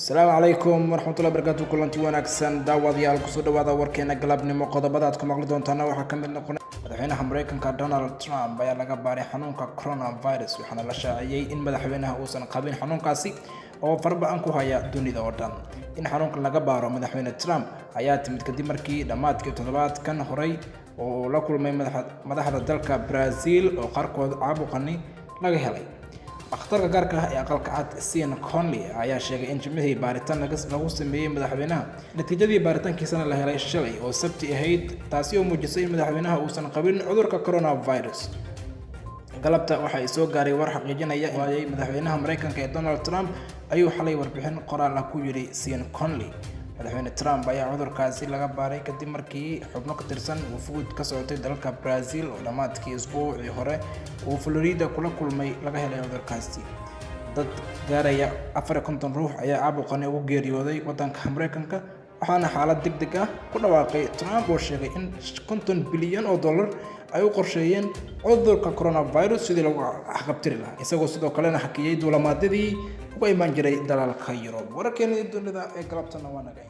السلام عليكم ورحمة الله وبركاته. كلنتي wanaagsan daawadayaal kusoo dhawaada warkeena galabnimo qodobada aad ku maqli doontaan waxa ka mid noqon madaxweynaha Mareykanka Donald Trump ayaa laga baaray xanuunka coronavirus waxaana la shaaciyay in madaxweynaha uusan qabin xanuunkaasi oo farbaan ku haya dunida oo dhan. In xanuunka laga baaro madaxweyne Trump ayaa timid kadib markii dhamaadkii toddobaadkan horay oo la kulmay madaxda dalka Brazil oo qarkood caabuqani laga helay. akhtarka gaarka ah ee aqalka cad Sean Conley ayaa sheegay in jimcihii baaritaan lagu sameeyay madaxweynaha natiijadii baaritaankiisana la helay shalay oo sabti ahayd taasi oo muujisay in madaxweynaha uusan qabin cudurka coronavirus. galabta waxa ay soo gaaray war xaqiijinaya in madaxweynaha Mareykanka ee Donald Trump ayuu xalay warbixin qoraal ah ku yiri Sean Conley. madaxweyne Trump ayaa cudurkaasi laga baaray kadib markii xubno ka tirsan wufuud ka socotay dalka Brazil oo dhamaadkii usbuucii hore uu Florida kula kulmay laga helay cudurkaasi. dad gaaraya 450 ruux ayaa caabuqan ugu geeriyooday wadanka Mareykanka waxaana xaalad degdeg ah ku dhawaaqay Trump oo sheegay in $50 bilyan ay u qorsheeyeen cudurka coronavirus sidii lagu xaqabtiri lahaa isagoo sidoo kalena xakiyay duulamaadyadii uga iman jiray dalalka Yurub. wararkeena dunida ee galabtana waa naga